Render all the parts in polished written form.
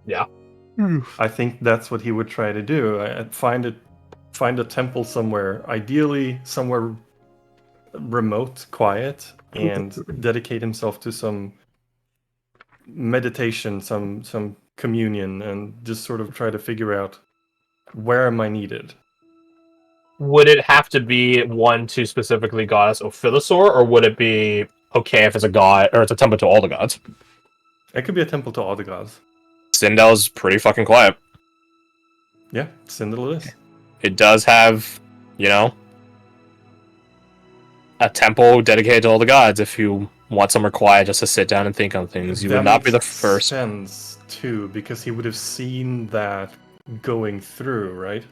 Yeah. I think that's what he would try to do. Find a temple somewhere, ideally somewhere remote, quiet, and dedicate himself to some meditation, some communion, and just sort of try to figure out where am I needed. Would it have to be one to specifically goddess Ophilosaur, or would it be okay if it's a god or it's a temple to all the gods? It could be a temple to all the gods. Sindel's pretty fucking quiet. Yeah, Sindel is. It does have, a temple dedicated to all the gods. If you want somewhere quiet just to sit down and think on things, you would not be the first. Sense too, because he would have seen that going through, right?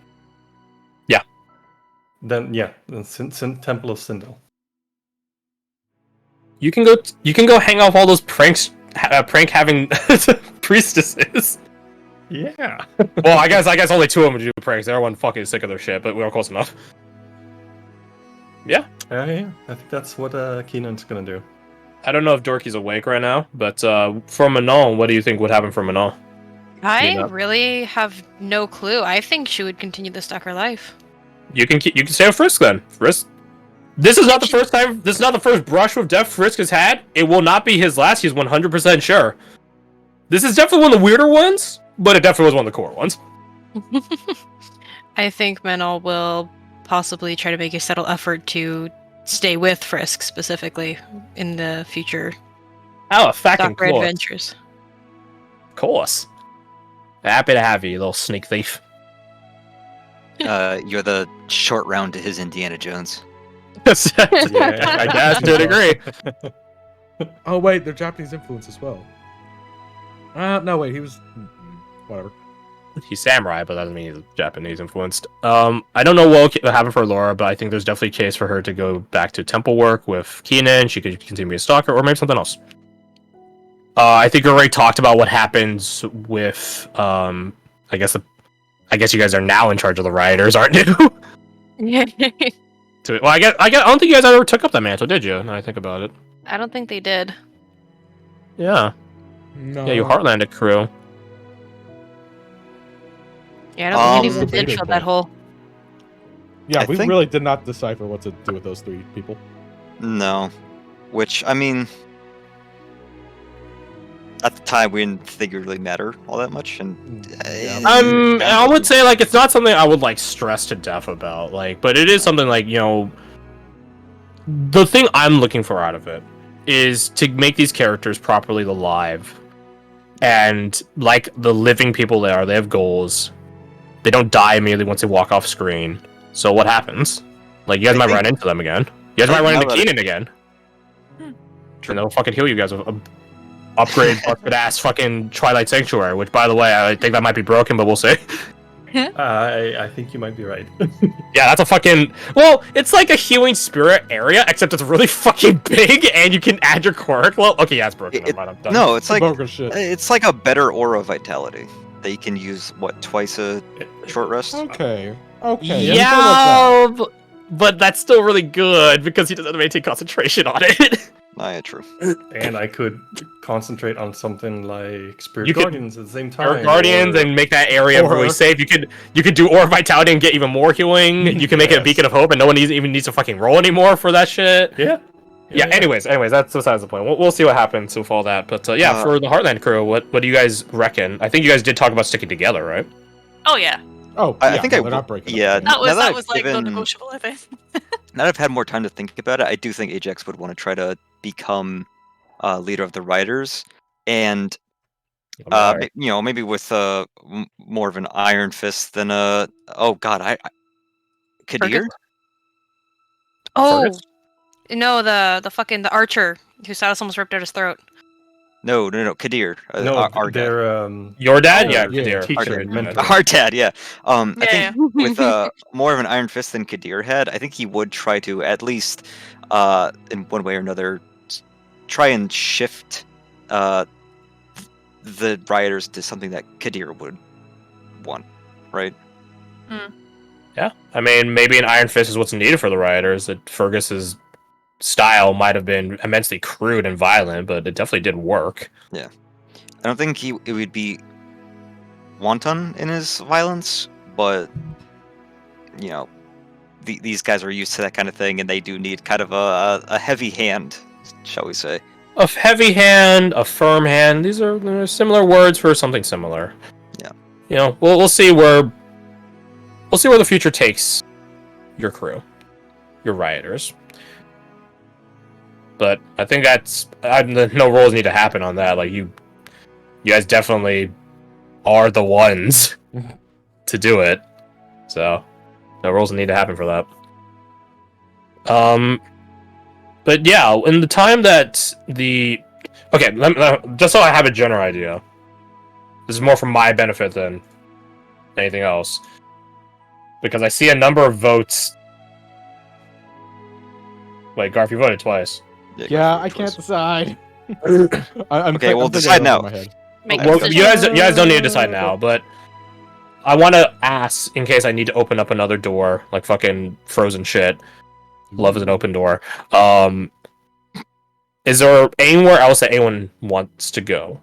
Yeah. Then Temple of Sindel. You can go hang out with all those prank having priestesses. Yeah. Well, I guess only two of them do pranks. Everyone fucking sick of their shit, but we are close enough. Yeah. Yeah. I think that's what Keenan's gonna do. I don't know if Dorky's awake right now, but for Manon, what do you think would happen for Manon? I really have no clue. I think she would continue this stuck her life. You can stay with Frisk then. Frisk. This is not the first time. This is not the first brush with death Frisk has had. It will not be his last. He's 100% sure. This is definitely one of the weirder ones, but it definitely was one of the core ones. I think Manon will possibly try to make a subtle effort to stay with Frisk specifically in the future. Oh, a fucking course. Adventures. Of course. Happy to have you, little sneak thief. You're the short round to his Indiana Jones. Yeah, I guess to a degree. Oh wait, they're Japanese influence as well. No wait, he was whatever. He's samurai, but that doesn't mean he's Japanese influenced. I don't know what will happen for Laura, but I think there's definitely a case for her to go back to temple work with Keenan. She could continue to be a stalker, or maybe something else. I think we already talked about what happens with. I guess you guys are now in charge of the rioters, aren't you? Well, I don't think you guys ever took up that mantle, did you? Now I think about it. I don't think they did. Yeah. No. Yeah, you Heartlanded crew. Yeah, I don't think anyone did did fill that hole. Yeah, I we think- really did not decipher what to do with those three people. No. Which, I mean, at the time, we didn't think it really mattered all that much. And I would say, like, it's not something I would, like, stress to death about, like, but it is something, like, the thing I'm looking for out of it is to make these characters properly alive. And, like, the living people they have goals. They don't die immediately once they walk off screen. So what happens? Like, you guys might run into them again. You guys might run into Keenan again. And they'll fucking heal you guys with a upgrade busted ass fucking Twilight Sanctuary, which, by the way, I think that might be broken, but we'll see. I think you might be right. Yeah, that's a fucking... Well, it's like a healing spirit area, except it's really fucking big, and you can add your quirk. Well, okay, yeah, it's broken. Never mind, I'm done. No, it's like Shit. it's like a better aura vitality that you can use. What, twice a short rest? Okay. Yeah, but that's still really good because he doesn't maintain concentration on it. Yeah, true. And I could concentrate on something like Spirit Guardians at the same time. Spirit Guardians and make that area really safe. You could do Aura Vitality and get even more healing. You can make it a beacon of hope, and no one even needs to fucking roll anymore for that shit. Yeah. Anyways, that's besides the point. We'll see what happens with all that. But for the Heartland crew, what do you guys reckon? I think you guys did talk about sticking together, right? Oh yeah. Oh, I think they're not breaking. Yeah, up. That was like non-negotiable, I think. Now that I've had more time to think about it, I do think Ajax would want to try to become leader of the Riders, and maybe with more of an iron fist than Kadir. Oh no, the archer who Saddles almost ripped out his throat. No, Kadir. Our they're your dad, Kadir. Teacher, our dad, yeah. I think with more of an iron fist than Kadir had, I think he would try to at least, in one way or another, try and shift the rioters to something that Kadir would want, right? Yeah, I mean, maybe an iron fist is what's needed for the rioters. That Fergus's style might have been immensely crude and violent, but it definitely did work. Yeah, I don't think it would be wanton in his violence, but these guys are used to that kind of thing, and they do need kind of a heavy hand, shall we say? A heavy hand, a firm hand. These are similar words for something similar. Yeah. We'll see where the future takes your crew, your rioters. But I think no roles need to happen on that. Like you guys definitely are the ones to do it. So no roles need to happen for that. But yeah, in the time that just so I have a general idea, this is more for my benefit than anything else, because I see a number of votes. Wait, Garth, you voted twice. Yeah, I can't decide. Okay, we'll decide now. Well, you guys don't need to decide now, but I want to ask in case I need to open up another door, like fucking Frozen shit. Love is an open door. Is there anywhere else that anyone wants to go?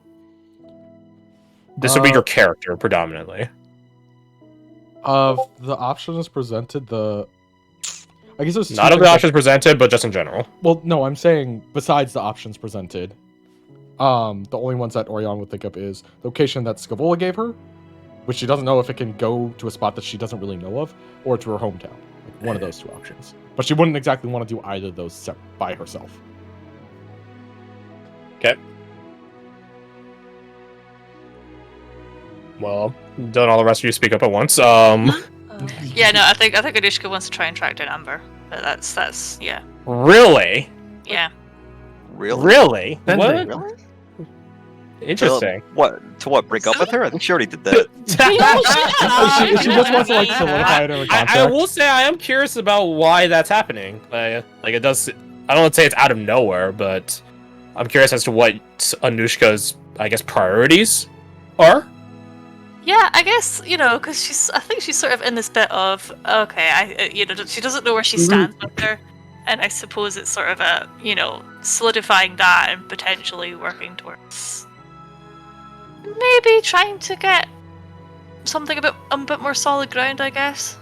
This would be your character predominantly. Of the options presented, I guess there's not of the options presented, but just in general. Well, no, I'm saying besides the options presented, the only ones that Oriana would think of is the location that Scavola gave her, which she doesn't know if it can go to a spot that she doesn't really know of, or to her hometown. Like one of those two options. But she wouldn't exactly want to do either of those by herself. Okay. Well, don't all the rest of you speak up at once. Yeah, no, I think Anushka wants to try and track down Amber. But that's yeah. Really? Yeah. Really? What? Really? Interesting. To break up with her? I think she already did that. She just wants to like solidify it in her contract. I will say I am curious about why that's happening. Like it does. I don't want to say it's out of nowhere, but I'm curious as to what Anushka's, I guess, priorities are. Yeah, I guess, because I think she's sort of in this bit of, okay, she doesn't know where she stands with her, and I suppose it's sort of a, solidifying that and potentially working towards maybe trying to get something a bit more solid ground, I guess.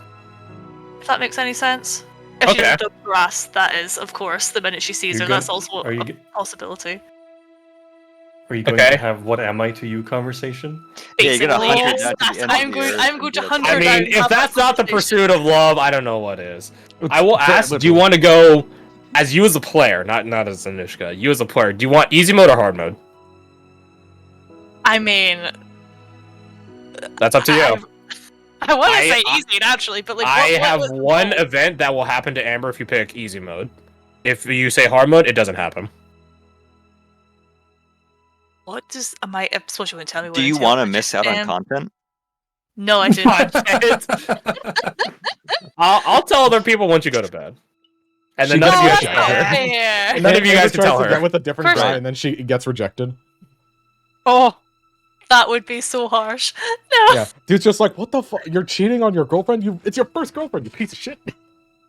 If that makes any sense. If she doesn't know grass, that is, of course, the minute she sees her, that's also a possibility. Are you going to have what am I to you conversation? Yeah, you're gonna hunt her down Yes, I'm going to hunt her I down. mean, if that's not the pursuit of love, I don't know what is. I will ask, do you want to go as you as a player, not as Anushka, you as a player, do you want easy mode or hard mode? I mean, that's up to you. I want to say easy, naturally, but like I have one event that will happen to Amber if you pick easy mode. If you say hard mode, it doesn't happen. What does I suppose you wouldn't tell me? Do you want to miss out on content? No, I didn't. I'll tell other people once you go to bed, and then none of you guys can tell her. Yeah. None of you guys can tell her. With a different guy, and then she gets rejected. Oh, that would be so harsh. No. Yeah, dude's just like, what the fuck? You're cheating on your girlfriend? It's your first girlfriend, you piece of shit. You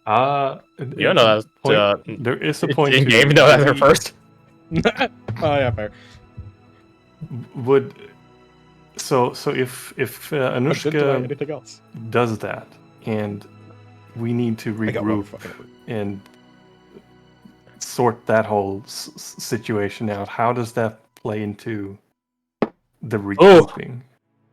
don't know that. There is a point in game. No, that's her first. Oh yeah, fair. So if Anushka anything else does that, and we need to regroup and sort that whole situation out, how does that play into the regrouping?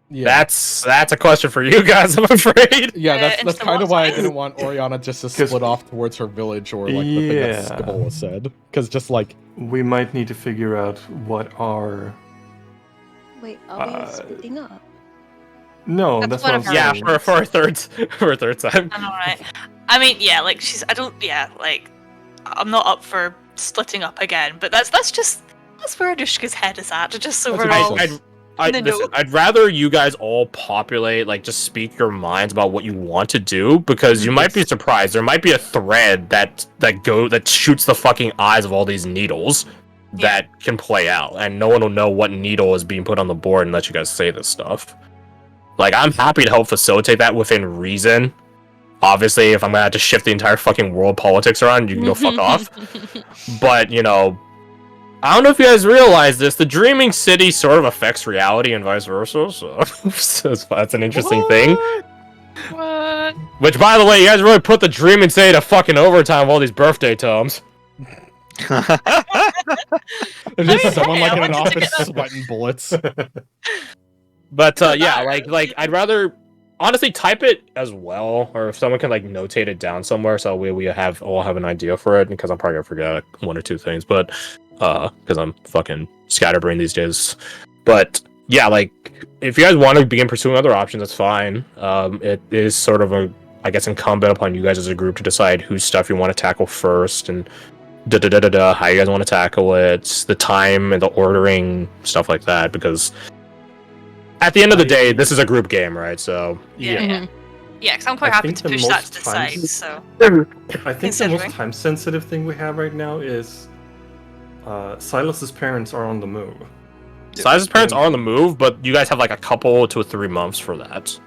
Yeah. That's a question for you guys, I'm afraid. Yeah, that's kind of why I didn't want Oriana just to split off towards her village or like the thing that Scabola said, because just like we might need to figure out what our. Wait, are we splitting up? No, that's what I'm saying. Yeah, for a third time. I know, right? I mean, yeah, like I'm not up for splitting up again, but that's where Anushka's head is at. Just so we're all. I'd rather you guys all populate, like, just speak your minds about what you want to do, because you might be surprised. There might be a thread that shoots the fucking eyes of all these needles that can play out, and no one will know what needle is being put on the board and let you guys say this stuff. Like, I'm happy to help facilitate that within reason. Obviously, if I'm gonna have to shift the entire fucking world politics around, you can go fuck off. But, I don't know if you guys realize this. The dreaming city sort of affects reality and vice versa. So, that's an interesting thing. What? Which, by the way, you guys really put the dreaming city to fucking overtime with all these birthday tomes. There's just someone like I in an wanted to office get sweating bullets. But yeah, like I'd rather honestly type it as well, or if someone can like notate it down somewhere, so we all have an idea for it. Because I'm probably gonna forget like, one or two things, but because I'm fucking scatterbrained these days. But yeah, like if you guys want to begin pursuing other options, that's fine. It is sort of I guess incumbent upon you guys as a group to decide whose stuff you want to tackle first and how you guys want to tackle it, the time and the ordering, stuff like that, because at the end of the day, this is a group game, right? So Yeah, because I'm quite I happy think to the push that most to the side. times- So I think the Considering. most time-sensitive thing we have right now is Silas's parents are on the move. Silas's parents are on the move, but you guys have like a couple to 3 months for that.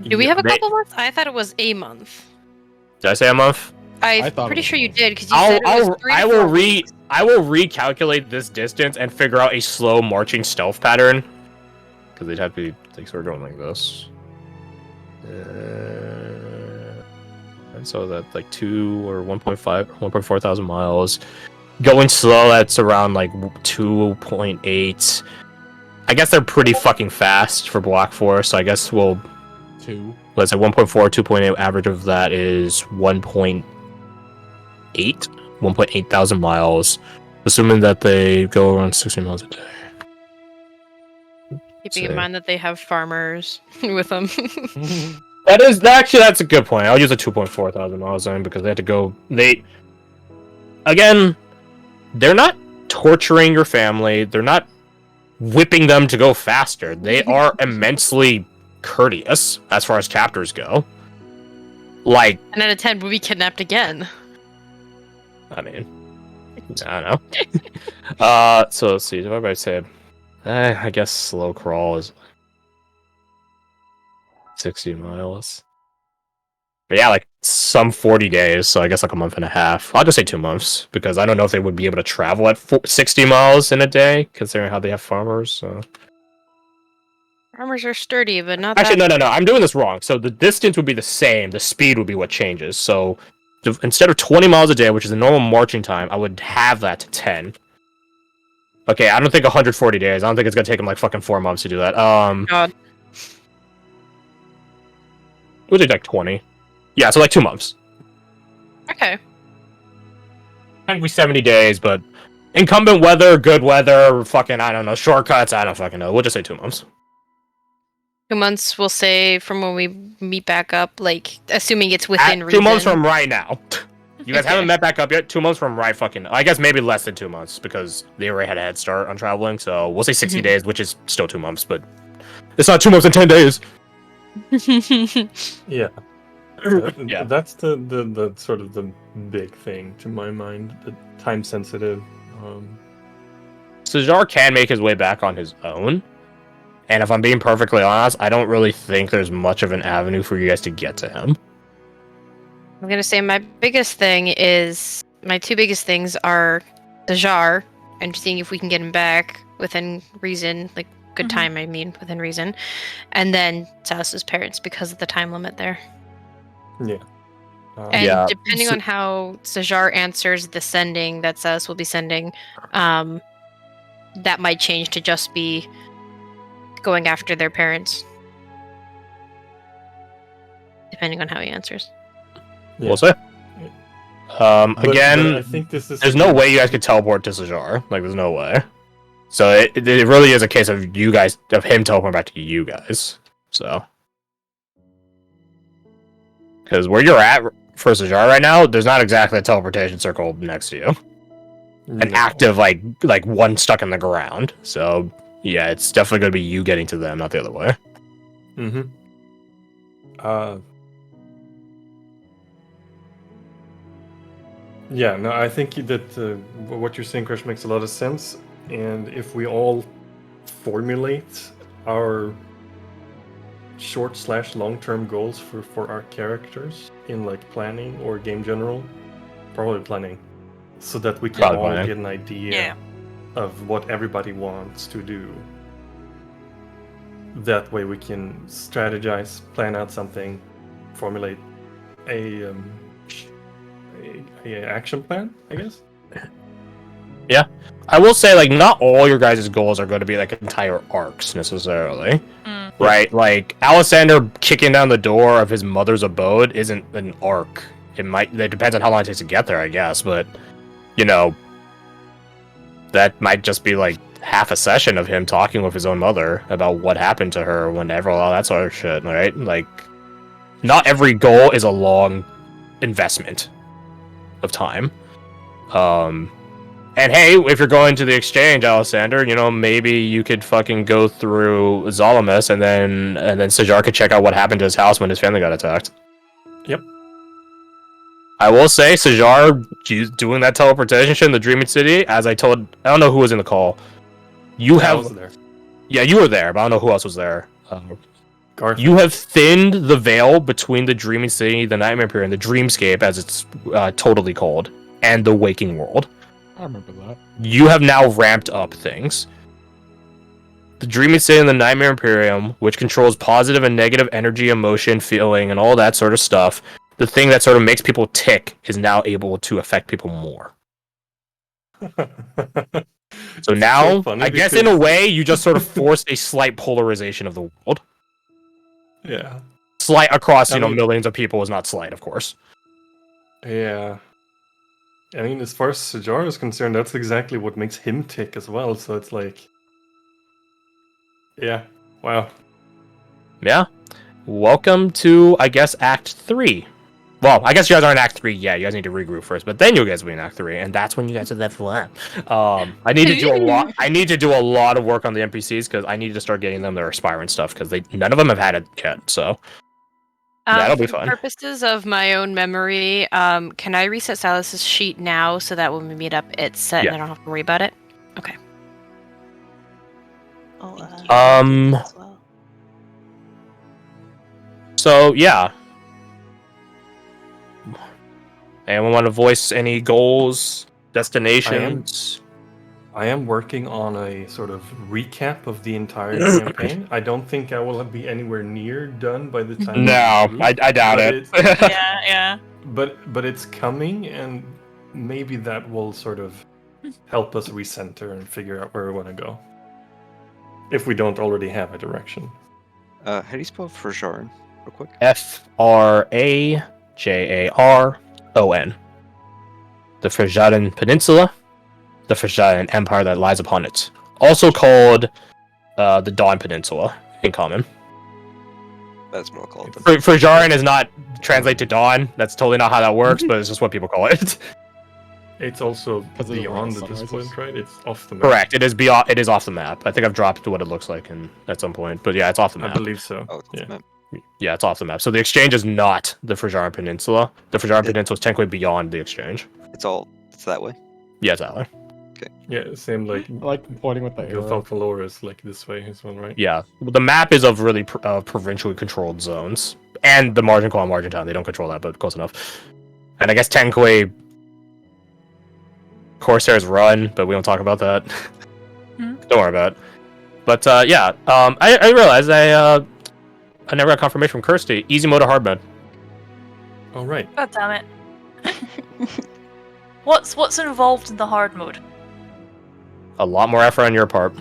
Do we have a They- couple months? I thought it was a month. Did I say a month? I I'm thought it pretty was sure a you month. did because you said it was 3 to 4 weeks. I will recalculate this distance and figure out a slow marching stealth pattern. Because they'd have to be like sort of going like this. And so that's like 2 or 1.4 thousand miles. Going slow, that's around like 2.8. I guess they're pretty fucking fast for Black Forest, so I guess we'll... 2. Let's say 1.4, 2.8, average of that is 1.8 thousand miles, assuming that they go around 60 miles a day. Keeping in mind that they have farmers with them. That's a good point. I'll use a 2.4 thousand miles then because they had to go. They're not torturing your family. They're not whipping them to go faster. They are immensely courteous as far as chapters go. Like, 10 out of 10 will be kidnapped again. I mean, I don't know. So let's see. If everybody said, I guess slow crawl is 60 miles. But yeah, like some 40 days, so I guess like a month and a half. I'll just say 2 months because I don't know if they would be able to travel at 60 miles in a day, considering how they have farmers. So Farmers are sturdy, but not actually, that... no. I'm doing this wrong. So the distance would be the same. The speed would be what changes. So instead of 20 miles a day, which is the normal marching time, I would have that to 10. Okay, I don't think 140 days. I don't think it's gonna take them like fucking 4 months to do that. God. Would it like 20? Yeah, so like 2 months. Okay. Technically 70 days, but incumbent weather, good weather, fucking, I don't know, shortcuts, I don't fucking know. We'll just say 2 months. 2 months, we'll say, from when we meet back up, like, assuming it's within At reason. 2 months from right now. You guys Okay. haven't met back up yet. 2 months from right fucking... I guess maybe less than 2 months, because they already had a head start on traveling, so we'll say 60 days, which is still 2 months, but it's not 2 months and 10 days. Yeah. Yeah. That's the sort of the big thing to my mind. The time sensitive. Sajar can make his way back on his own. And if I'm being perfectly honest, I don't really think there's much of an avenue for you guys to get to him. I'm gonna say my biggest thing is... My two biggest things are Dajar, and seeing if we can get him back within reason, like, good time, I mean, within reason. And then Salus's parents, because of the time limit there. Yeah. And Yeah. depending on how Sajar answers the sending that Salus will be sending, that might change to just be going after their parents. Depending on how he answers. Yeah. We'll say. But Again, I think this is there's no way you guys could teleport to Sajar. Like, there's no way. So it really is a case of you guys, of him teleporting back to you guys. So. Because where you're at for Sajar right now, there's not exactly a teleportation circle next to you. An active, like one stuck in the ground. So, yeah, it's definitely going to be you getting to them, not the other way. Mm-hmm. Yeah, no, I think that what you're saying, Crush, makes a lot of sense. And if we all formulate our short/long-term goals for our characters in like planning or game general, probably planning, so that we can Probably all planning. get an idea Yeah. of what everybody wants to do. That way we can strategize, plan out something, formulate a action plan, I guess. I will say, like, not all your guys' goals are going to be like entire arcs necessarily, right? Like, Alessander kicking down the door of his mother's abode isn't an arc. It depends on how long it takes to get there, I guess, but you know, that might just be like half a session of him talking with his own mother about what happened to her whenever, all that sort of shit, right? Like, not every goal is a long investment of time. And hey, if you're going to the exchange, Alessander, you know, maybe you could fucking go through Zalamis and then Sajar could check out what happened to his house when his family got attacked. Yep. I will say, Sajar doing that teleportation in the Dreaming City, as I don't know who was in the call. I was there. Yeah, you were there, but I don't know who else was there. Garth. You have thinned the veil between the Dreaming City, the Nightmare Period, and the Dreamscape, as it's totally called, and the Waking World. I remember that. You have now ramped up things. The Dreaming City and the Nightmare Imperium, which controls positive and negative energy, emotion, feeling, and all that sort of stuff, the thing that sort of makes people tick is now able to affect people more. So now, I guess in a way, you just sort of forced a slight polarization of the world. Yeah. Slight across, I mean, millions of people is not slight, of course. Yeah. I mean, as far as Sajar is concerned, that's exactly what makes him tick as well. So it's like, yeah, wow. Yeah. Welcome to, I guess, Act 3. Well, I guess you guys aren't in Act 3 yet. You guys need to regroup first, but then you guys will be in Act 3, and that's when you guys are level up. I need to do a lot. I need to do a lot of work on the NPCs because I need to start getting them their Aspirant stuff because none of them have had it yet. So that'll be fun. For purposes of my own memory, can I reset Silas's sheet now so that when we meet up, it's set and I don't have to worry about it? Okay. As well. So yeah. Anyone want to voice any goals, destinations? I am working on a sort of recap of the entire campaign. I don't think I will be anywhere near done by the time. No, I doubt it. Yeah. But it's coming, and maybe that will sort of help us recenter and figure out where we want to go. If we don't already have a direction. How do you spell Frajarin, real quick? Frajaron. The Frajarin Peninsula, the Frajarin Empire that lies upon it. Also called the Dawn Peninsula in common. That's what I'll call it. Frajarin is not translate to Dawn. That's totally not how that works, but it's just what people call it. It's also Because of the beyond way the the sun discipline, rises. right? It's off the map. Correct. It is beyond. It is off the map. I think I've dropped what it looks like at some point, but yeah, it's off the I map. believe so. Oh, it's Yeah. map. Yeah, it's off the map. So the exchange is not the Frajarin Peninsula. The Frajarin Peninsula is technically beyond the exchange. It's that way. Yeah, it's that way. Yeah, same like I like pointing with the arrow. Gilthalfalor is like this way as well, right? Yeah, the map is of really provincially controlled zones, and the Margin Claw and Margin Town. They don't control that, but close enough. And I guess technically, Corsairs run, but we don't talk about that. Don't worry about it. But yeah, I realized I never got confirmation from Kirsty. Easy mode or hard mode? Oh right. God damn it. What's involved in the hard mode? A lot more effort on your part.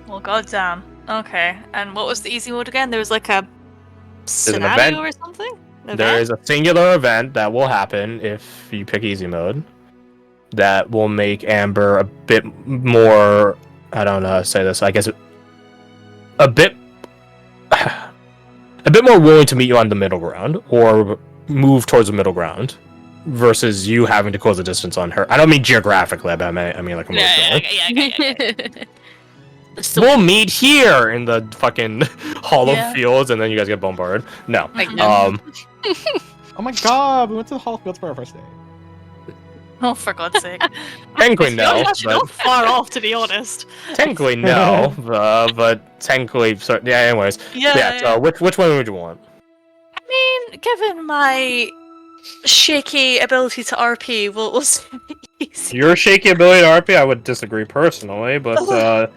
Well, goddamn. Okay. And what was the easy mode again? There was like a an scenario event. or something? There is a singular event that will happen if you pick easy mode that will make Amber a bit more, I don't know how to say this, I guess a bit more willing to meet you on the middle ground or move towards the middle ground versus you having to close the distance on her. I don't mean geographically, but I mean like emotionally. Yeah. We'll meet here in the fucking hollow Yeah. fields and then you guys get bombarded. No. Oh my god, we went to the Hall Fields for our first day. Oh, for God's sake. Technically no, You're not far off, to be honest. technically no, but technically, so, yeah. Anyways, Yeah. So which one would you want? I mean, given my shaky ability to RP will say easy. Your shaky ability to RP, I would disagree personally, but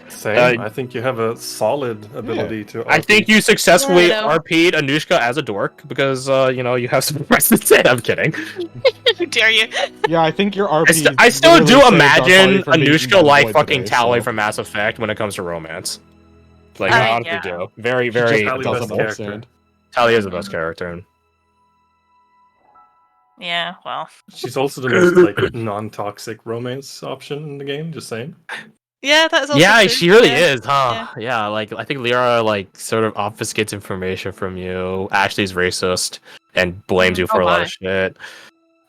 Same. I think you have a solid ability to. I RP. think you successfully Yeah, I know. RP'd Anushka as a dork because you have some precedent. I'm kidding. How dare you? Yeah, I think your RP. I still literally do saved imagine our party from being Anushka like unemployed fucking today, Tally so. from Mass Effect when it comes to romance. Like I I mean, honestly yeah. do. Very, She very. just Tally doesn't best understand. character. Tally is the best character. Yeah, well. She's also the most like non-toxic romance option in the game. Just saying. Yeah, that's also Yeah, true. she really Yeah. is, huh? Yeah, like I think Lyra like sort of obfuscates information from you. Ashley's racist and blames you for Oh a lot my. of shit.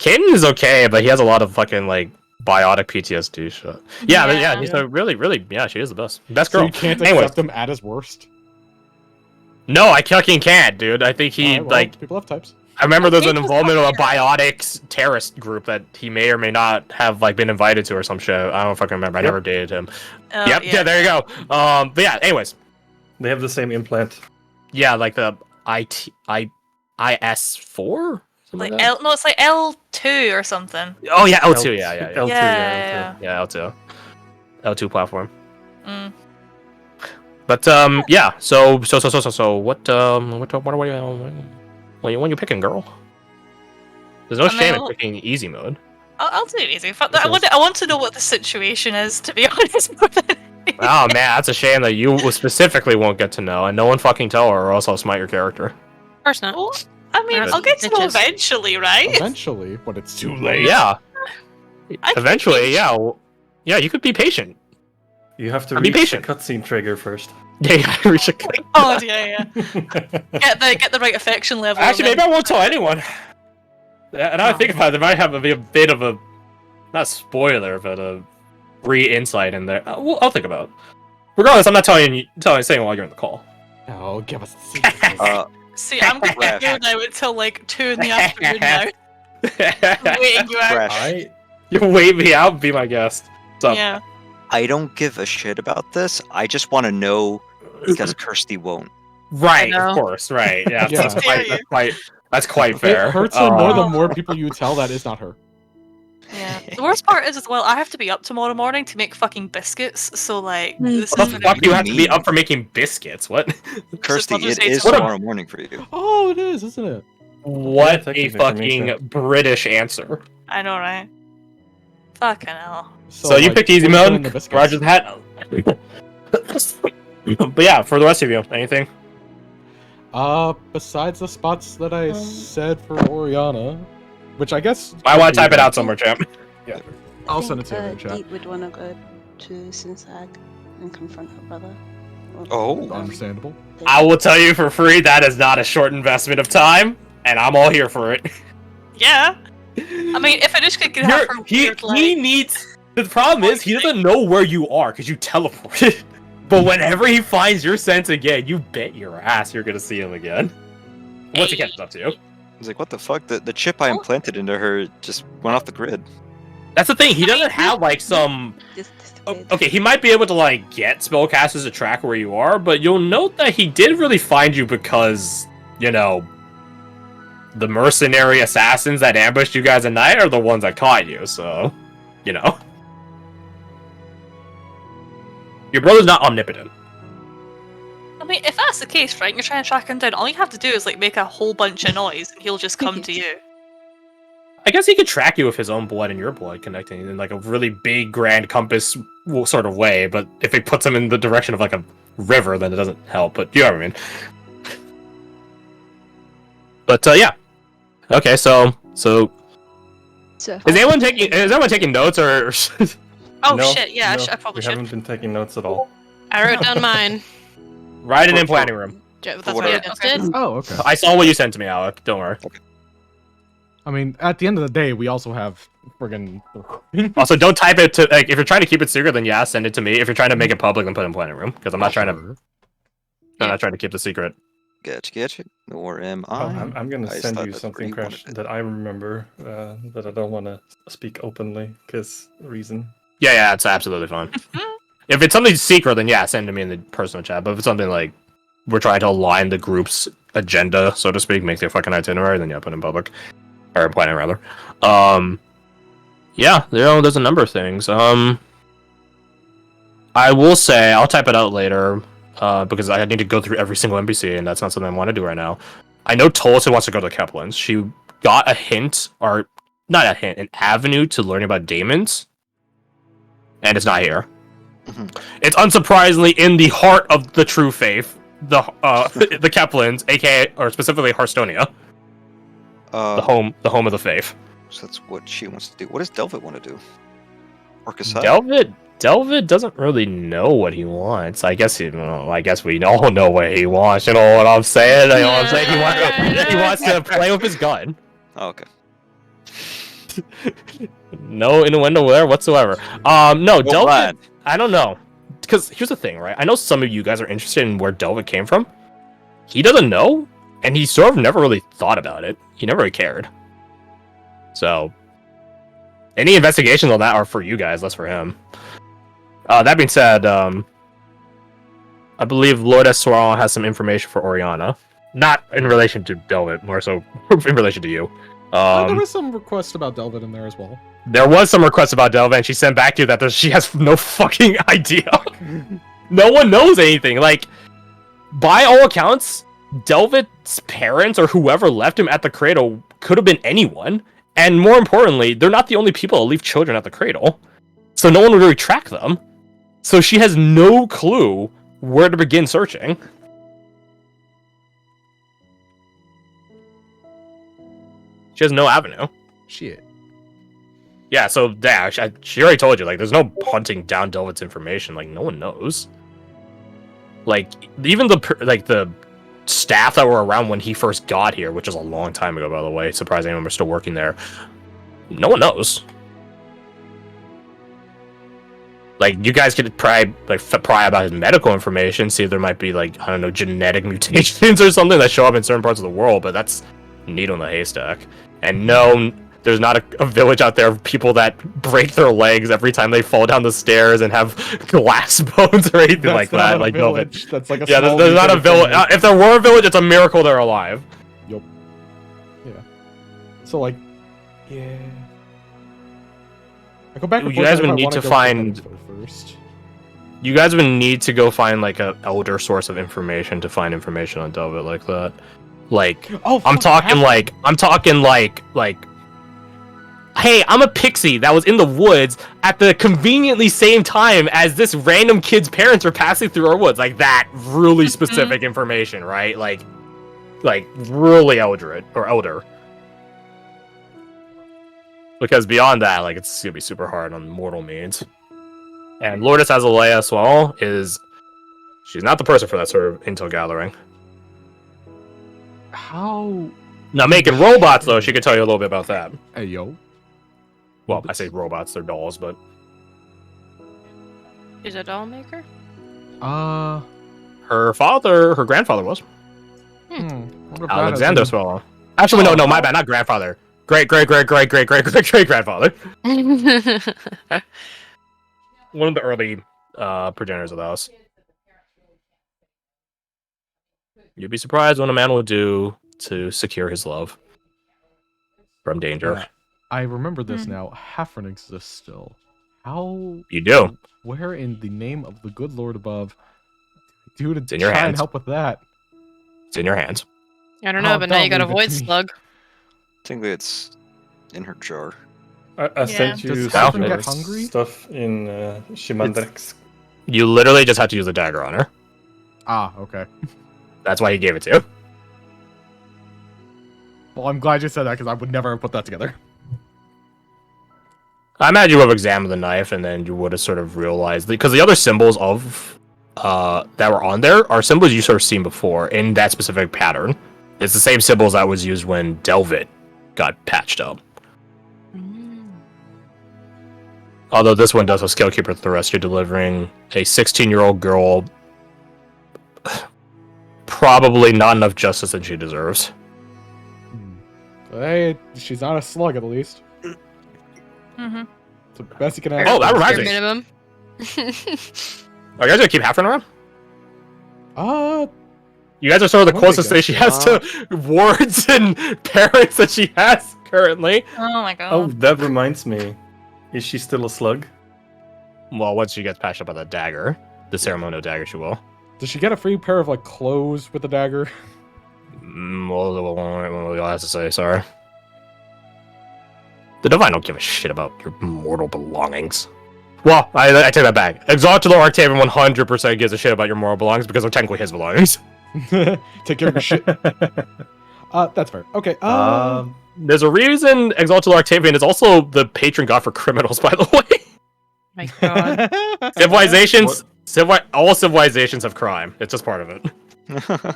Caden is okay, but he has a lot of fucking like biotic PTSD shit. Yeah, Yeah. he's a really, really, yeah, she is the best So girl. you can't Anyways, accept him at his worst. no, I fucking can't, dude. I think he Alright, well, like. people have types. I remember there's an Caden's involvement of a not biotics terrorist group that he may or may not have like been invited to or some shit. I don't fucking remember. I Yep. never dated him. Oh, Yep. Yeah. There you go. But yeah. Anyways. They have the same implant. Yeah, like the IS4? Like Like that? no, it's like L2 or something. Oh yeah, L2. Yeah. L2, Yeah. Yeah, L2. L2 platform. Mm. But yeah. So what are you picking, girl? There's no I shame in mean, picking easy mode. I'll do it easy. In fact, This I want to know what the situation is, to be honest. More than anything. Oh man, that's a shame that you specifically won't get to know, and no one fucking tell her, or else I'll smite your character. Of course not. Well, I mean, Right. I'll get to know Bitches. eventually, right? Eventually, but it's too late. Yeah. I can Eventually, be yeah. Yeah, you could be patient. You have to Be reach the patient. cutscene trigger first. Yeah, you gotta reach a click. Oh yeah. Get the right affection level. Actually, and maybe I won't tell anyone. And now I think about it, there might have a bit of a, not spoiler, but a re-insight in there. I'll think about it. Regardless, I'm not saying while you're in the call. Oh, give us the secret. See, I'm gonna Crash. go now until like 2 in the afternoon now. I'm waiting you out. Crash. You wait me out, be my guest. So, Yeah. I don't give a shit about this. I just want to know because Kirsty won't. right, I know. of course, right. Yeah, Yeah. that's quite fair. It hurts her more Uh, the more people you tell that is not her. Yeah. The worst part is as well, I have to be up tomorrow morning to make fucking biscuits. So like, this What is the gonna fuck be do you have to be mean? up for making biscuits? What? Kirsty, Mother's it Day is tomorrow. tomorrow morning for you. Oh, it is, isn't it? What technically a for me, fucking British answer. I know, right? Fucking hell. So you like, picked easy what are you doing mode, to biscuits? Roger's hat. But yeah, for the rest of you, anything? Besides the spots that I said for Oriana, which I guess I want to type it out somewhere, champ. I'll send it to you in the chat. Deep would want to go to Sinsag and confront her brother. Oh. Understandable. I will tell you for free, that is not a short investment of time, and I'm all here for it. Yeah. I mean, if Anushka could have her He weird, like... needs. The problem is he doesn't know where you are because you teleported. But whenever he finds your sense again, you bet your ass you're gonna see him again. Once he catches up to you. I was like, what the fuck? The chip I implanted into her just went off the grid. That's the thing. He doesn't have like some. Okay, he might be able to like get spellcasters to track where you are, but you'll note that he did really find you because, you know, the mercenary assassins that ambushed you guys at night are the ones that caught you, so, you know. Your brother's not omnipotent. I mean, if that's the case, right, and you're trying to track him down, all you have to do is like make a whole bunch of noise, and he'll just come to you. I guess he could track you with his own blood and your blood connecting in like a really big, grand compass sort of way, but if it puts him in the direction of like a river, then it doesn't help, but you know what I mean. But, yeah. Okay, so is anyone taking notes or? Oh No, shit! Yeah, no, I probably we should. haven't been taking notes at all. I wrote down mine. Write it in planning room. That's For what I whatever. just did. Oh, okay. I saw what you sent to me, Alec. Don't worry. I mean, at the end of the day, we also have friggin' Also, don't type it to like if you're trying to keep it secret, then yeah, send it to me. If you're trying to make it public, then put it in planning room because I'm not trying to. I'm not trying to keep the secret. Getcha. Or am Oh, I? I'm gonna I just send thought you that's something, where you Crash, wanted it. that I remember, but I don't want to speak openly because reason. Yeah, it's absolutely fine. If it's something secret, then yeah, send it to me in the personal chat. But if it's something like we're trying to align the group's agenda, so to speak, make their fucking itinerary, then yeah, put it in public. or planning rather. Yeah, there's a number of things. I will say I'll type it out later, because I need to go through every single NPC, and that's not something I want to do right now. I know Tulsa wants to go to the Keplins. She got a hint, or not a hint, an avenue to learning about daemons, and it's not here. It's unsurprisingly in the heart of the true faith, the Keplins, aka or specifically Hearthstonia, the home of the faith. So that's what she wants to do. What does Delvat want to do? Orcuside? Delvat doesn't really know what he wants. I guess we all know what he wants. You know what I'm saying? You know what I'm saying? He wants to play with his gun. Oh, okay. No innuendo there whatsoever. No, Well, Delvat. glad. I don't know, because here's the thing, right? I know some of you guys are interested in where Delvat came from. He doesn't know, and he sort of never really thought about it. He never really cared. So, any investigations on that are for you guys, less for him. That being said, I believe Lord Essoran has some information for Oriana. Not in relation to Delvat, more so in relation to you. There was some request about Delvat in there as well. There was some requests about Delvat, and she sent back to you that she has no fucking idea. No one knows anything. Like, by all accounts, Delvat's parents or whoever left him at the cradle could have been anyone. And more importantly, they're not the only people that leave children at the cradle. So no one would really track them. So she has no clue where to begin searching. She has no avenue. Shit. Yeah, so yeah, she already told you, like, there's no hunting down Delvat's information. Like, no one knows. Like, even the staff that were around when he first got here, which is a long time ago, by the way. Surprised anyone was still working there. No one knows. Like, you guys could pry about his medical information, see if there might be, like, I don't know, genetic mutations or something that show up in certain parts of the world, but that's needle in the haystack. And no, there's not a village out there of people that break their legs every time they fall down the stairs and have glass bones or anything like that. Like, village. That's like a yeah, small there's not a village. thing. If there were a village, it's a miracle they're alive. Yup. Yeah. So, like, yeah. I go back and You forth guys if I would need wanna to go find- for first. You guys would need to go find, like, an elder source of information to find information on Delvat like that. Like, Oh, I'm fuck, talking like, hey, I'm a pixie that was in the woods at the conveniently same time as this random kid's parents are passing through our woods. Like, that really specific information, right? Like really elder. Because beyond that, like, it's gonna be super hard on mortal means. And Lourdes Azalea as well she's not the person for that sort of intel gathering. How? Now, making robots, though, she could tell you a little bit about that. Hey, yo. Well, I say robots, they're dolls, but... Is a doll maker? Her grandfather was. Wonder if that Alexander has any- Swallow. Actually, no, my bad, not grandfather. Great-great-great-great-great-great-great-great-grandfather. One of the early progenitors of the house. You'd be surprised what a man will do to secure his love from danger. Yeah, I remember this now. Hafren exists still. How? You do. Where in the name of the good Lord above do to It's in your try and hands. help with that? It's in your hands. I don't know, Oh, but now you got a don't leave it void to me. slug. I think it's in her jar. I sent you Does Hafren some get hungry? stuff in Shimandrex. You literally just have to use a dagger on her. Ah, okay. That's why he gave it to you. Well, I'm glad you said that because I would never have put that together. I imagine you would have examined the knife and then you would have sort of realized... Because the other symbols of that were on there are symbols you sort of seen before in that specific pattern. It's the same symbols that was used when Delvat got patched up. Although this one does have Scalekeeper Thrust, you're delivering a 16-year-old girl probably not enough justice that she deserves. Hey, she's not a slug at least. Mm-hmm. It's the best you can ask. Oh, that for. reminds Bare me. minimum. Are you guys gonna keep Hafren around? You guys are sort of the Oh my closest thing she has to wards and parents that she has currently. Oh my god. Oh, that reminds me. Is she still a slug? Well, once she gets patched up by the dagger, the ceremonial dagger, she will. Does she get a free pair of like clothes with the dagger? Well, I have to say, sorry. The Divine don't give a shit about your mortal belongings. Well, I take that back. Exalted Lord Octavian 100% gives a shit about your mortal belongings because they're technically his belongings. Take care of your shit. That's fair. Okay. There's a reason Exalted Lord Octavian is also the patron god for criminals, by the way. My god. Civilizations, all civilizations have crime. It's just part of it.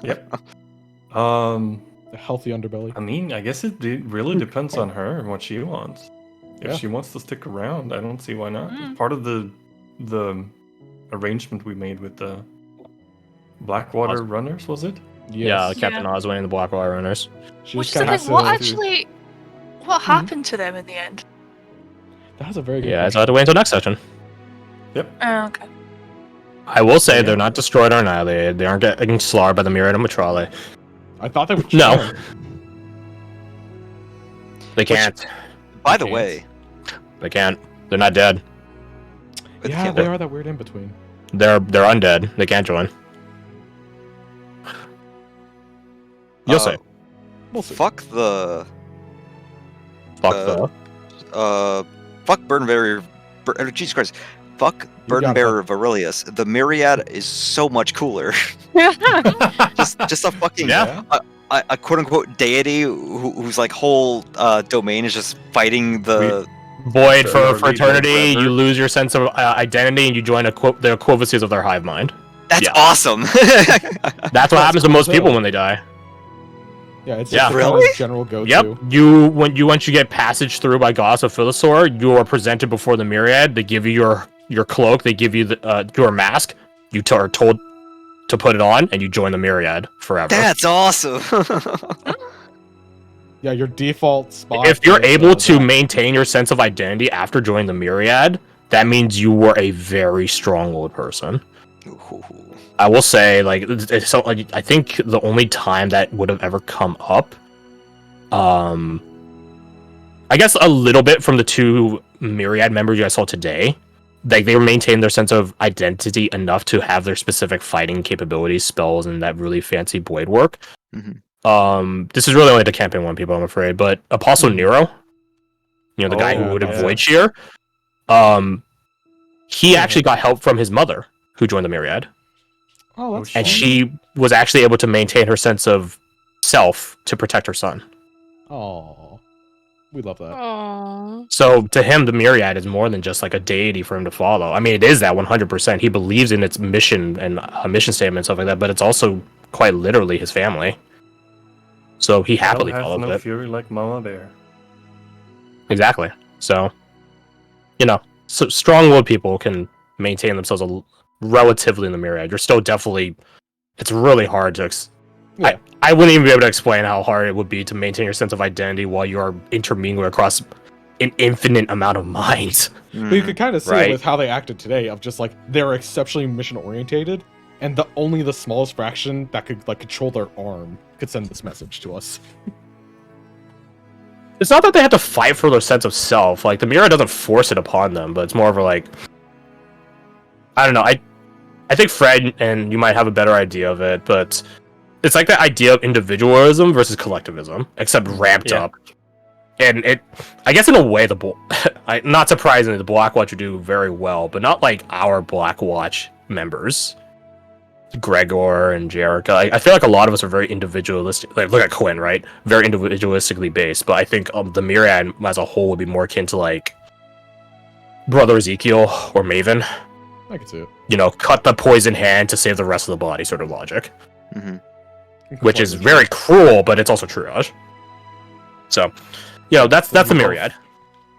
Yep. A healthy underbelly. I mean, I guess it really depends on her and what she wants. If Yeah. she wants to stick around, I don't see why not. It's part of the arrangement we made with the Blackwater Runners, was it? Yeah, Yes. Captain Oswin and the Blackwater Runners. She Which just is the kinda thing, has what to- actually... What happened to them in the end? That was a very good Yeah, so I question. have to wait until next session. Oh, okay. I will say Yeah. they're not destroyed or annihilated. They aren't getting slaughtered by the Myriad of Matrale. I thought they would. No. try. They can't. By the can't. way, They can't. They're not dead. but Yeah, can't- they are that weird in between. They're undead. They can't join. You'll say. We'll see. fuck the Fuck fuck Burdenbearer. Jesus Christ. Fuck You got it, Burdenbearer Virilius. The Myriad is so much cooler. just a fucking Yeah. a quote unquote deity whose like whole domain is just fighting the. Void Sure, for read eternity. forever. You lose your sense of identity, and you join the equivalencies of their hive mind. That's Yeah. awesome. That's what happens to most cool. people when they die. Yeah, it's Yeah. just the kind of Really? general go-to. Yep. Once you get passage through by Goddess of Philosaur, you are presented before the Myriad. They give you your cloak. They give you your mask. You are told to put it on, and you join the Myriad forever. That's awesome. Yeah, your default spot. If you're is, able to that. maintain your sense of identity after joining the Myriad, that means you were a very strong old person. I will say, I think the only time that would have ever come up, I guess a little bit from the two Myriad members you guys saw today, like they maintained their sense of identity enough to have their specific fighting capabilities, spells, and that really fancy blade work. Mhm. This is really only the campaign one, people, I'm afraid, but Apostle Nero, the guy who Oh, would yeah. avoid Shear, he actually got help from his mother, who joined the Myriad. Oh, that's And fun. she was actually able to maintain her sense of self to protect her son. Oh, we love that. Aww. So to him, the Myriad is more than just like a deity for him to follow. I mean, it is that 100%. He believes in its mission and a mission statement and stuff like that, but it's also quite literally his family. So he happily Hell has followed no it. fury like Mama Bear. Exactly. So, so strong-willed people can maintain themselves relatively in the Myriad. You're still definitely. It's really hard to. Yeah. I wouldn't even be able to explain how hard it would be to maintain your sense of identity while you are intermingling across an infinite amount of minds. But you could kind of see Right. it with how they acted today, of just like they're exceptionally mission orientated, and only the smallest fraction that could like control their arm could send this message to us. It's not that they have to fight for their sense of self. Like the Myriad doesn't force it upon them, but it's more of a like. I don't know. I think Fred and you might have a better idea of it, but it's like the idea of individualism versus collectivism, except ramped Yeah. up. And I guess in a way, not surprisingly, the Blackwatch would do very well, but not like our Blackwatch members, Gregor and Jerica. I feel like a lot of us are very individualistic. Like look at Quinn, right? Very individualistically based. But I think the Myriad as a whole would be more akin to like Brother Ezekiel or Maven. I could see it. Cut the poison hand to save the rest of the body, sort of logic. Mhm. Which is very cruel, but it's also triage. So, that's the both- Myriad.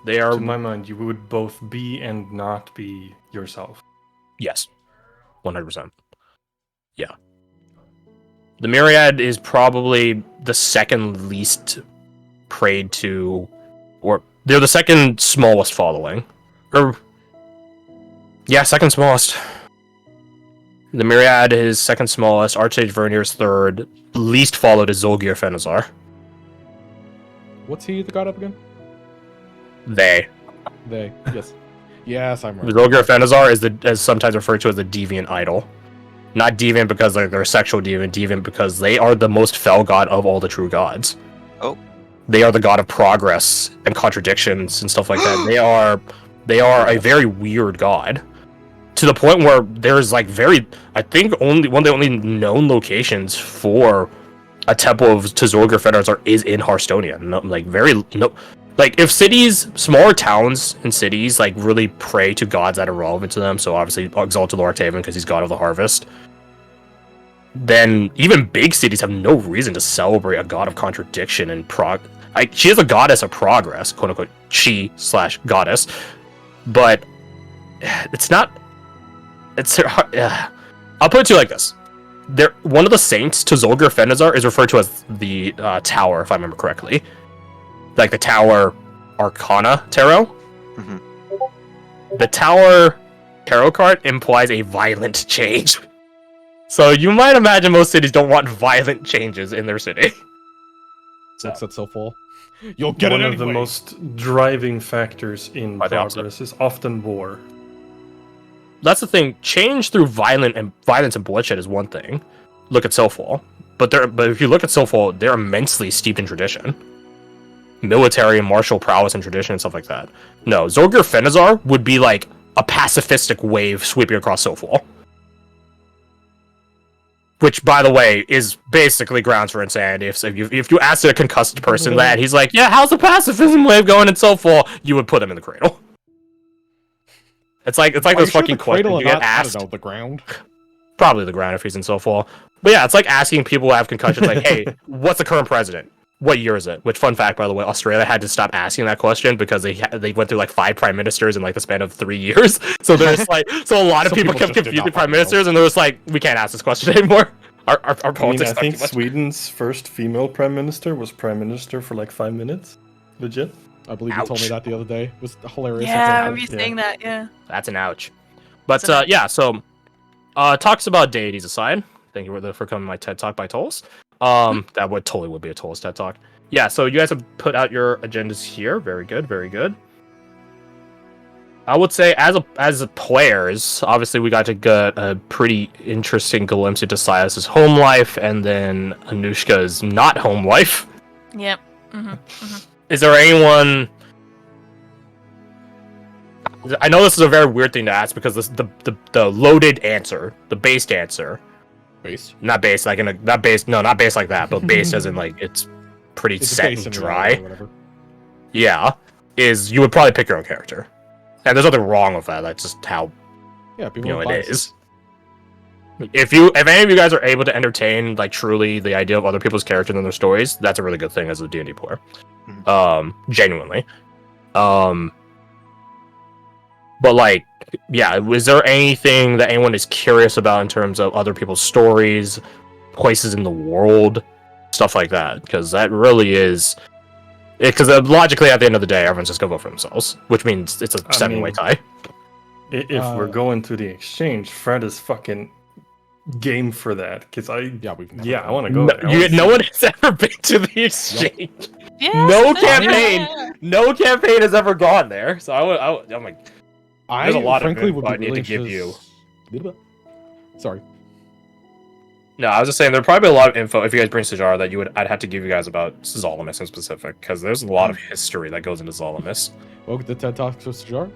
They are To my mind, you would both be and not be yourself. yes, 100%. Yeah, the Myriad is probably the second least prayed to, or they're the second smallest following, or yeah, second smallest. The Myriad is second smallest. Archsage Vernier is third. Least followed is Zolgir Fenazar. What's he the god of again? They. Yes. Yes, I'm right. Zolgir Fenazar is sometimes referred to as the deviant idol. Not deviant because they're a sexual deviant because they are the most fell god of all the true gods. Oh. They are the god of progress and contradictions and stuff like that. They are a very weird god. To the point where there's like I think one of the only known locations for a temple to Zolgir Fenazar is in Hearthstonia. If cities, smaller towns and cities, like really pray to gods that are relevant to them, so obviously Exalted Lord Taven because he's god of the harvest, then even big cities have no reason to celebrate a god of contradiction and she is a goddess of progress, quote unquote, she/goddess, but it's not. I'll put it to you like this: one of the saints to Zolgir Fenazar is referred to as the Tower, if I remember correctly, like the Tower Arcana Tarot. Mm-hmm. The Tower Tarot card implies a violent change, so you might imagine most cities don't want violent changes in their city. Looks at so full. You'll get One it of the anyway. most driving factors in Quite the opposite. progress is often war. That's the thing. Change through violence and bloodshed is one thing. Look at Soulfall, but if you look at Soulfall, they're immensely steeped in tradition, military and martial prowess and tradition and stuff like that. No, Zolgir Fenazar would be like a pacifistic wave sweeping across Soulfall, which, by the way, is basically grounds for insanity. If you ask a concussed person that, he's like, "Yeah, how's the pacifism wave going in Soulfall?" You would put him in the cradle. It's like those fucking questions you get asked. I don't know, the ground. Probably the ground if he's in Soulfall. But yeah, it's like asking people who have concussions, like, "Hey, what's the current president? What year is it?" Which, fun fact, by the way, Australia had to stop asking that question because they went through like 5 prime ministers in like the span of 3 years. So there's like, so a lot of Some people people kept just did confusing not prime fucking know. ministers, and they're just like, "We can't ask this question anymore." Our I politics. think Sweden's first female prime minister was prime minister for like 5 minutes. Legit. I believe you told me Ouch. that the other day. It was hilarious. Yeah, I an remember you ouch, yeah. saying that. Yeah. That's an ouch. But It's an yeah, so talks about deities aside. Thank you for coming to my TED Talk by Tolls. That totally would be a Tolls TED Talk. Yeah, so you guys have put out your agendas here. Very good, very good. I would say as players, obviously we got to get a pretty interesting glimpse into Silas's home life and then Anushka's not home life. Yep. Mm-hmm. Is there anyone? I know this is a very weird thing to ask because the loaded answer, the based answer, not based like not based like that, but based as in like it's pretty It's set based and in dry. reality or whatever. Yeah, is you would probably pick your own character, and there's nothing wrong with that. That's just how Yeah, people it with biases. is. If any of you guys are able to entertain like truly the idea of other people's characters and their stories, that's a really good thing as a D&D player. Genuinely. But like, yeah, was there anything that anyone is curious about in terms of other people's stories, places in the world, stuff like that? Because that really is. Because logically, at the end of the day, everyone's just gonna vote for themselves, which means it's a 7-way tie. If we're going to the exchange, Fred is fucking game for that. Because I want to go there. No one has ever been to the exchange. Yeah. No campaign has ever gone there. So I'm like, there's a lot frankly of would info be I need willing to give you. Sorry. No, I was just saying there'd probably be a lot of info if you guys bring Sajar that I'd have to give you guys about Zolimus in specific, because there's a lot of history that goes into Zolimus. Welcome to TED Talks with Sajar.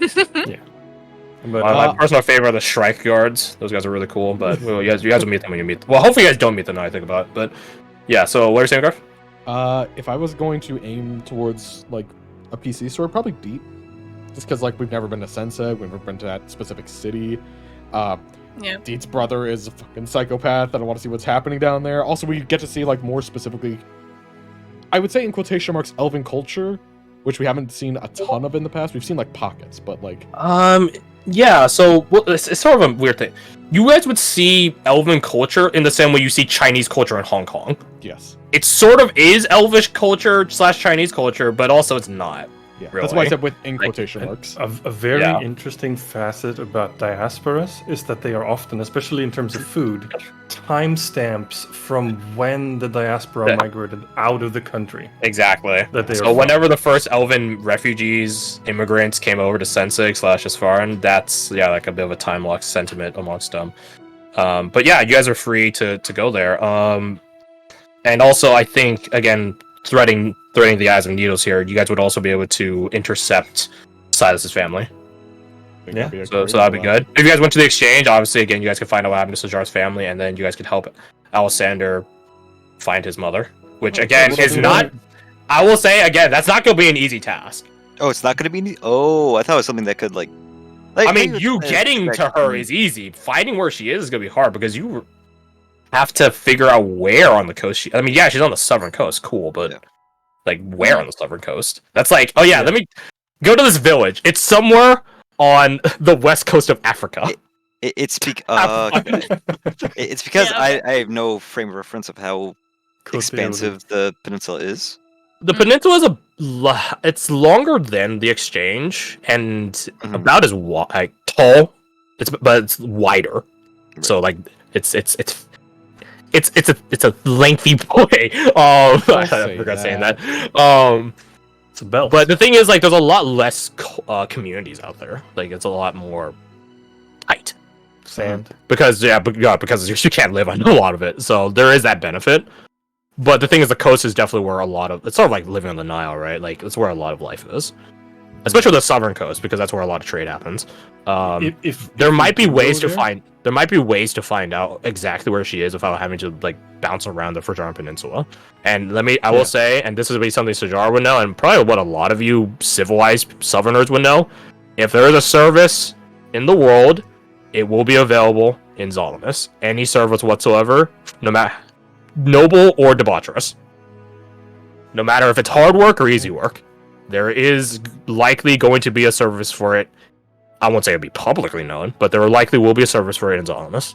But My personal favorite are the Shrike Guards. Those guys are really cool, but you guys will meet them when you meet them. Well, hopefully you guys don't meet them now I think about it. But yeah, so what are you saying, Garth? If I was going to aim towards like a PC store, probably Deep. Just because like we've never been to Sensa, we've never been to that specific city. Yeah. Deet's brother is a fucking psychopath. I don't want to see what's happening down there. Also, we get to see like more specifically, I would say in quotation marks, elven culture, which we haven't seen a ton of in the past. We've seen like pockets, but like yeah. So it's sort of a weird thing. You guys would see elven culture in the same way you see Chinese culture in Hong Kong. yes, It sort of is elvish culture / Chinese culture, but also it's not. Yeah, Really. that's why I said with in quotation marks. A very Yeah. interesting facet about diasporas is that they are often, especially in terms of food, timestamps from when the diaspora Yeah. migrated out of the country. Exactly. That they are So from. whenever the first elven refugees, immigrants came over to Sensig/Isfaran, that's like a bit of a time lock sentiment amongst them. But yeah, you guys are free to go there. And also I think again threading the eyes of needles here, you guys would also be able to intercept Silas's family. I think Yeah. that'd be a So great that'd be plan. good. If you guys went to the exchange, obviously again you guys could find out what happened to Sajar's family, and then you guys could help Alisander find his mother. Which again Well, is you not, know- I will say again, that's not gonna be an easy task. Oh, it's not going to be. Oh, I thought it was something that could like. I mean, maybe you it's- getting to her is easy. Finding where she is gonna be hard because you have to figure out where on the coast I mean, yeah, she's on the southern coast, cool, but Yeah. like where on the southern coast? That's like, oh yeah, Yeah. let me go to this village. It's somewhere on the west coast of Africa. It's it's because Yeah, okay. I have no frame of reference of how expansive the peninsula is. The peninsula is it's longer than the exchange and Mhm. about as tall. But it's wider. So like it's a lengthy boy. I say forgot saying that. that. It's a belt. But the thing is, like, there's a lot less communities out there. Like, it's a lot more tight Sand. because because you can't live on a lot of it. So there is that benefit. But the thing is, the coast is definitely where it's sort of like living on the Nile, right? Like, it's where a lot of life is, especially the southern coast, because that's where a lot of trade happens. If There we might be do ways go to there- find out exactly where she is without having to like bounce around the Fajar Peninsula. And I will say, and this would be something Sajar would know, and probably what a lot of you civilized Southerners would know. If there is a service in the world, it will be available in Zalamis. Any service whatsoever, no matter noble or debaucherous. No matter if it's hard work or easy work, there is likely going to be a service for it. I won't say it'll be publicly known, but there likely will be a service for it in Zalamis.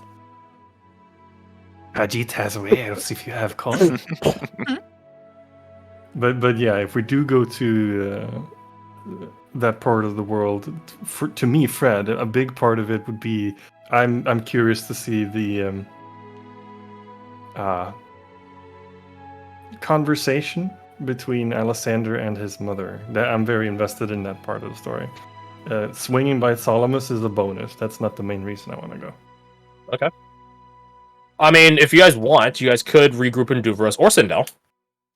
Ajit has wares if you have cause. But yeah, if we do go to that part of the world, to me, Fred, a big part of it would be I'm curious to see the conversation between Alessander and his mother. I'm very invested in that part of the story. Swinging by Salamis is a bonus. That's not the main reason I want to go. Okay. I mean, if you guys want, you guys could regroup in Duvras or Sindel.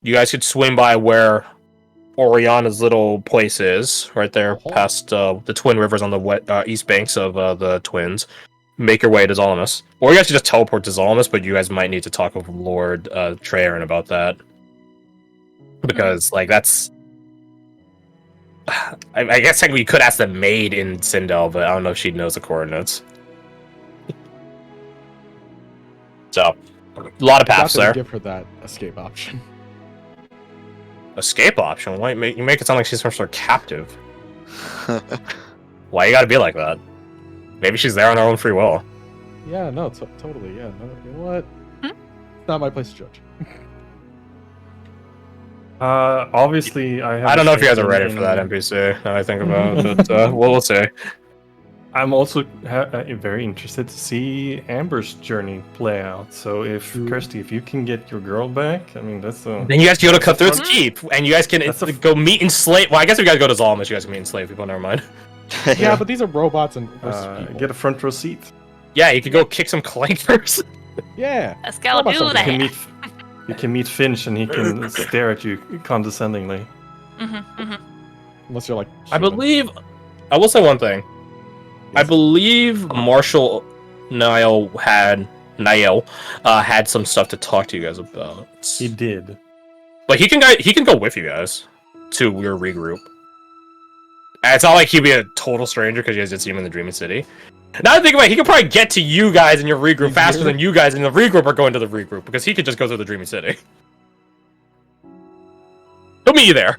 You guys could swing by where Oriana's little place is, right there, past the Twin Rivers on the east banks of the Twins. Make your way to Zalamis. Or you guys could just teleport to Zalamis, but you guys might need to talk with Lord Traerin about that. Because, like, that's... I guess technically you could ask the maid in Sindel, but I don't know if she knows the coordinates. So, a lot of paths Not gonna there. give her that escape option. Escape option? Why you make it sound like she's some sort of captive? Why you gotta be like that? Maybe she's there on her own free will. Yeah, no, totally. Yeah, no, you know what? It's not my place to judge. Obviously, I don't know if you guys are ready for that NPC. Now I think about it, but we'll see. I'm also very interested to see Amber's journey play out. So if Kirsty, if you can get your girl back, I mean that's a... Then you guys can go to That's a Cutthroat's fun- Keep, and you guys can That's a- go meet and slay. Well, I guess if you guys go to Zalamis, you guys can meet and slay people. Never mind. Yeah, but these are robots and versus people. get a front row seat. Yeah, you could go kick some clankers. Yeah. Let's go Robots do are You can that. meet, you can meet Finch, and he can stare at you condescendingly. Unless you're like. I human. believe. I will say one thing. I believe Marshal Niall had some stuff to talk to you guys about. He did. But he can go with you guys to your regroup. And it's not like he'd be a total stranger because you guys did see him in the Dreaming City. Now that I think about it, he could probably get to you guys in your regroup faster than you guys in the regroup are going to the regroup because he could just go to the Dreaming City. He'll meet you there.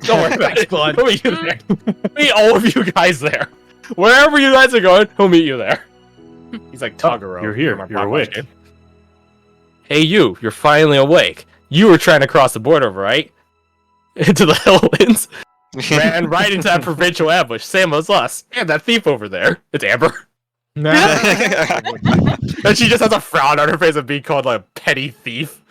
Don't worry about it. He'll meet you there. Meet all of you guys there. Wherever you guys are going, he'll meet you there. He's like Toguro. You're here. from our You're Black awake. Watch game. Hey, you're finally awake. You were trying to cross the border, right? Into the Helllands. ran right into that provincial ambush, same as us, and that thief over there. It's Amber. And she just has a frown on her face of being called like a petty thief.